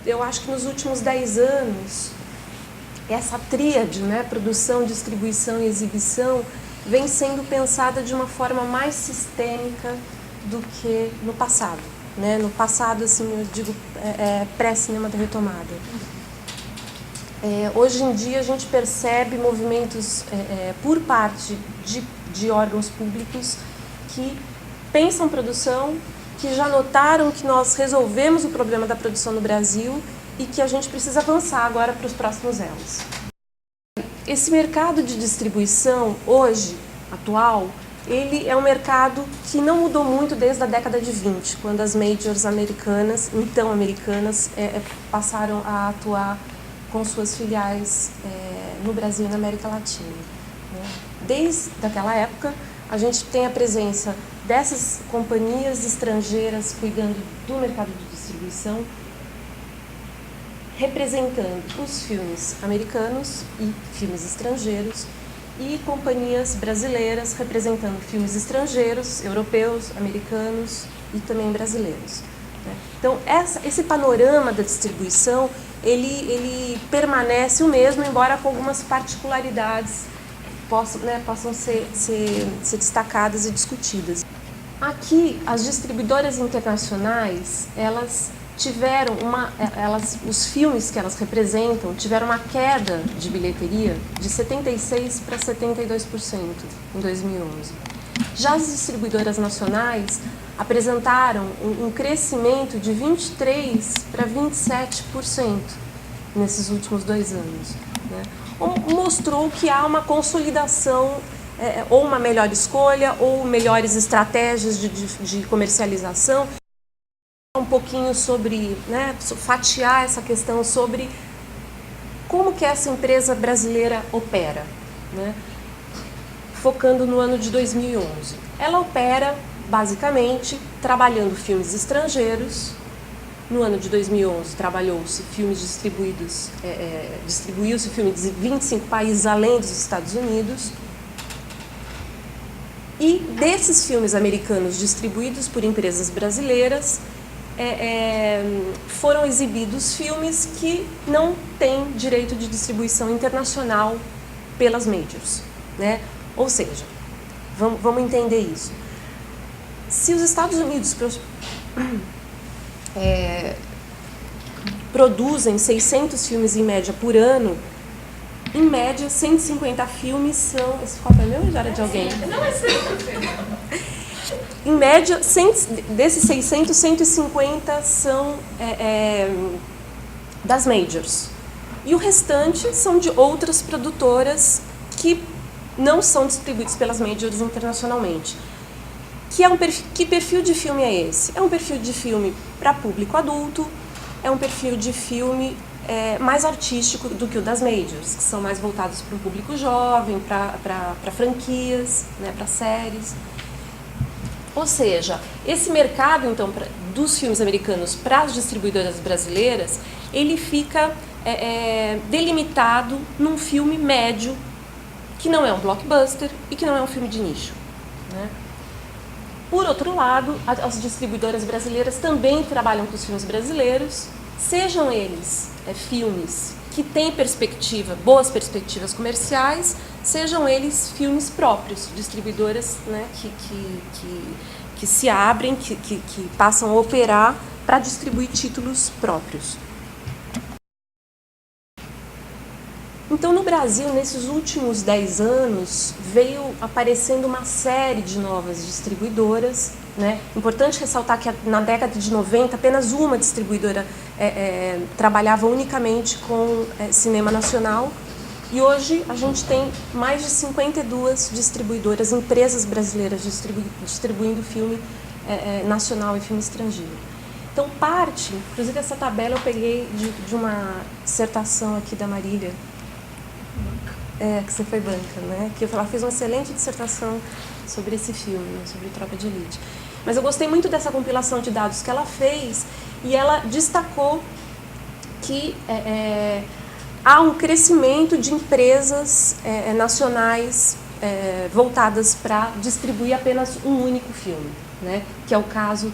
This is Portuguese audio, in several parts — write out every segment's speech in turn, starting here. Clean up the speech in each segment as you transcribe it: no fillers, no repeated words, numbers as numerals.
Eu acho que nos últimos 10 anos, essa tríade, né, produção, distribuição e exibição, vem sendo pensada de uma forma mais sistêmica do que no passado. Né? No passado, assim, eu digo pré-cinema da retomada. Hoje em dia, a gente percebe movimentos por parte de órgãos públicos que pensam produção, que já notaram que nós resolvemos o problema da produção no Brasil e que a gente precisa avançar agora para os próximos elos. Esse mercado de distribuição, hoje, atual, ele é um mercado que não mudou muito desde a década de 20, quando as majors americanas, então americanas, passaram a atuar com suas filiais no Brasil e na América Latina. Né? Desde aquela época, a gente tem a presença dessas companhias estrangeiras cuidando do mercado de distribuição, representando os filmes americanos e filmes estrangeiros, e companhias brasileiras representando filmes estrangeiros, europeus, americanos e também brasileiros. Né? Então, esse panorama da distribuição, ele permanece o mesmo, embora com algumas particularidades possam ser destacadas e discutidas. Aqui, as distribuidoras internacionais, elas tiveram os filmes que elas representam tiveram uma queda de bilheteria de 76% para 72% em 2011. Já as distribuidoras nacionais apresentaram um crescimento de 23% para 27% nesses últimos 2 anos. Né? Mostrou que há uma consolidação, ou uma melhor escolha, ou melhores estratégias de comercialização. Um pouquinho sobre, né, fatiar essa questão sobre como que essa empresa brasileira opera, né? Focando no ano de 2011. Ela opera, basicamente, trabalhando filmes estrangeiros. No ano de 2011, trabalhou-se filmes distribuídos, distribuiu-se filmes de 25 países além dos Estados Unidos. E desses filmes americanos distribuídos por empresas brasileiras, foram exibidos filmes que não têm direito de distribuição internacional pelas majors. Né? Ou seja, vamos entender isso. Se os Estados Unidos produzem 600 filmes em média por ano, em média 150 filmes são... Esse copo é meu ou já era de alguém? Não, é seu. Em média, desses 600, 150 são das majors. E o restante são de outras produtoras que não são distribuídos pelas majors internacionalmente. Que perfil de filme é esse? É um perfil de filme para público adulto, é um perfil de filme mais artístico do que o das majors, que são mais voltados para o público jovem, para franquias, né, para séries. Ou seja, esse mercado, então, dos filmes americanos para as distribuidoras brasileiras, ele fica delimitado num filme médio, que não é um blockbuster e que não é um filme de nicho. Né? Por outro lado, as distribuidoras brasileiras também trabalham com os filmes brasileiros, sejam eles filmes que têm boas perspectivas comerciais, sejam eles filmes próprios, distribuidoras, né, que se abrem, que passam a operar para distribuir títulos próprios. Então, no Brasil, nesses últimos 10 anos, veio aparecendo uma série de novas distribuidoras. Né? Importante ressaltar que na década de 90, apenas uma distribuidora trabalhava unicamente com cinema nacional. E hoje a gente tem mais de 52 distribuidoras, empresas brasileiras distribuindo filme nacional e filme estrangeiro. Então, inclusive essa tabela eu peguei de uma dissertação aqui da Marília, que você foi banca, né? Que ela fez uma excelente dissertação sobre esse filme, né? Sobre Tropa de Elite. Mas eu gostei muito dessa compilação de dados que ela fez e ela destacou que há um crescimento de empresas nacionais voltadas para distribuir apenas um único filme, né? Que é o caso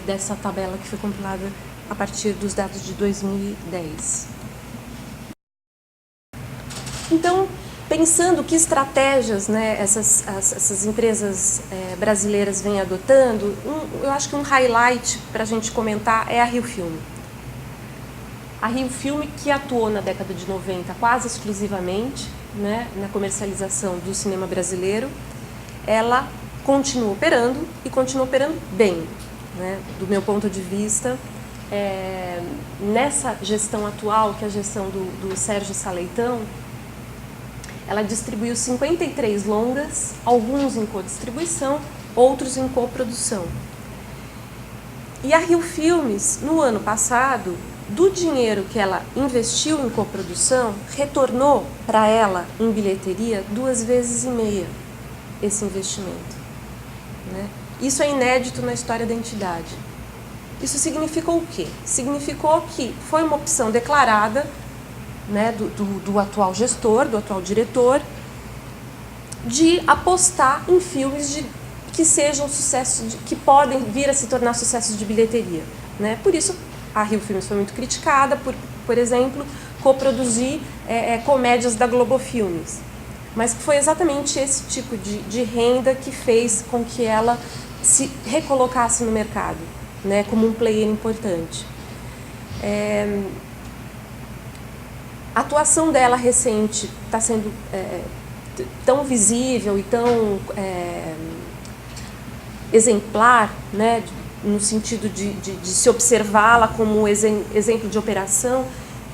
dessa tabela que foi compilada a partir dos dados de 2010. Então, pensando que estratégias, né, essas empresas brasileiras vêm adotando, eu acho que um highlight para a gente comentar é a Rio Filme. A Rio Filme, que atuou na década de 90 quase exclusivamente, né, na comercialização do cinema brasileiro, ela continua operando e continua operando bem, né, do meu ponto de vista. Nessa gestão atual, que é a gestão do Sérgio Saleitão, ela distribuiu 53 longas, alguns em codistribuição, outros em coprodução. E a Rio Filmes, no ano passado, do dinheiro que ela investiu em coprodução, retornou para ela em bilheteria 2,5 vezes esse investimento, né? Isso é inédito na história da entidade. Isso significou o quê? Significou que foi uma opção declarada, né, do atual gestor, do atual diretor, de apostar em filmes que sejam sucessos, que podem vir a se tornar sucessos de bilheteria, né? Por isso, a Rio Filmes foi muito criticada por exemplo, coproduzir comédias da Globo Filmes. Mas foi exatamente esse tipo de renda que fez com que ela se recolocasse no mercado, né, como um player importante. A atuação dela recente está sendo tão visível e tão exemplar, né, no sentido de se observá-la como exemplo de operação,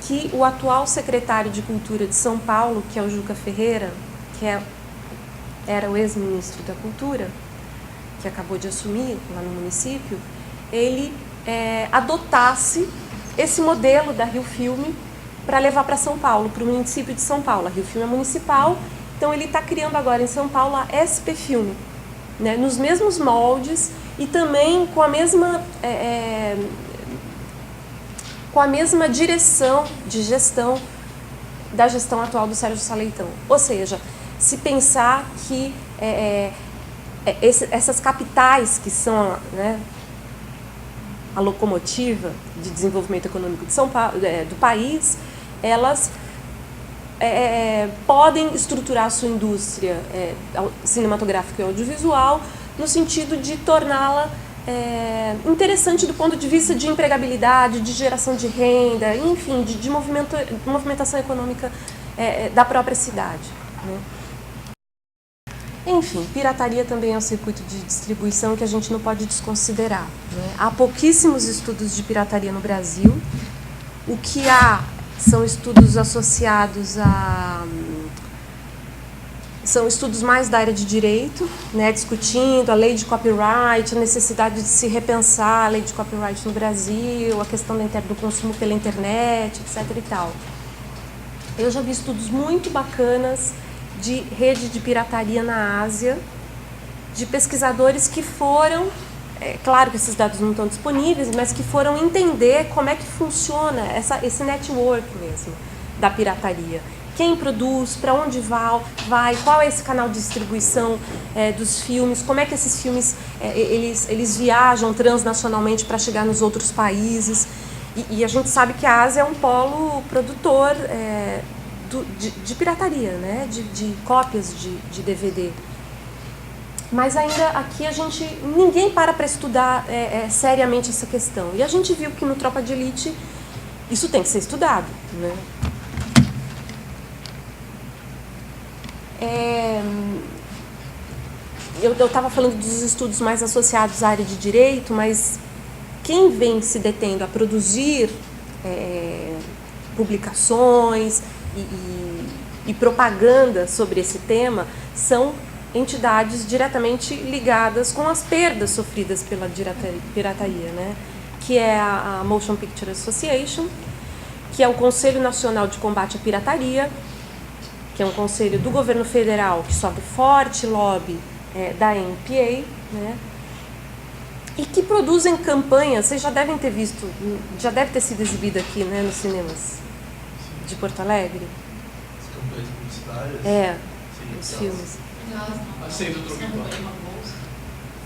que o atual secretário de Cultura de São Paulo, que é o Juca Ferreira, que era o ex-ministro da Cultura, que acabou de assumir lá no município, ele adotasse esse modelo da Rio Filme para levar para São Paulo, para o município de São Paulo. A Rio Filme é municipal, então ele está criando agora em São Paulo a SP Filme, né, nos mesmos moldes e também com a mesma direção de gestão da gestão atual do Sérgio Saleitão. Ou seja, se pensar que essas capitais que são, né, a locomotiva de desenvolvimento econômico de São Paulo, do país, elas podem estruturar a sua indústria cinematográfica e audiovisual no sentido de torná-la interessante do ponto de vista de empregabilidade, de geração de renda, enfim, de movimentação econômica da própria cidade, né? Enfim, pirataria também é um circuito de distribuição que a gente não pode desconsiderar, né? Há pouquíssimos estudos de pirataria no Brasil. O que há são estudos associados são estudos mais da área de direito, né, discutindo a lei de copyright, a necessidade de se repensar a lei de copyright no Brasil, a questão do consumo pela internet, etc. e tal. Eu já vi estudos muito bacanas de rede de pirataria na Ásia, de pesquisadores que foram, claro que esses dados não estão disponíveis, mas que foram entender como é que funciona esse network mesmo da pirataria. Quem produz, para onde vai, qual é esse canal de distribuição dos filmes, como é que esses filmes eles viajam transnacionalmente para chegar nos outros países. E a gente sabe que a Ásia é um polo produtor de pirataria, né? de cópias de DVD. Mas ainda aqui ninguém para estudar seriamente essa questão. E a gente viu que no Tropa de Elite isso tem que ser estudado, né? Eu estava falando dos estudos mais associados à área de direito, mas quem vem se detendo a produzir publicações e propaganda sobre esse tema são entidades diretamente ligadas com as perdas sofridas pela pirataria, né? Que é a Motion Picture Association, que é o Conselho Nacional de Combate à Pirataria, que é um conselho do governo federal que sofre forte lobby da MPA, né? E que produzem campanhas, vocês já devem ter visto, já deve ter sido exibido aqui, né, nos cinemas de Porto Alegre. As campanhas publicitárias? Os filmes. Assim, do Tropical.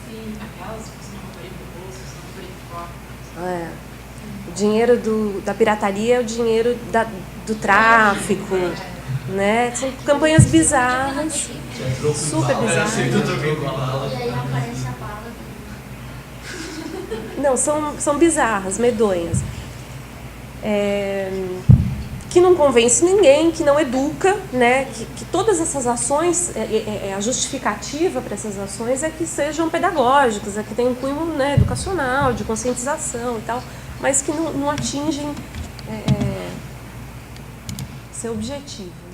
Sim, aquelas que você não comprei pro bolso, você não comprei pro copo. O dinheiro da pirataria é o dinheiro do tráfico, né? São campanhas bizarras, super bizarras. E aí aparece a bala. Não, são bizarras, medonhas. Que não convence ninguém, que não educa, né? Que todas essas ações, a justificativa para essas ações é que sejam pedagógicas, é que tenham um cunho, né, educacional, de conscientização e tal, mas que não atingem seu objetivo.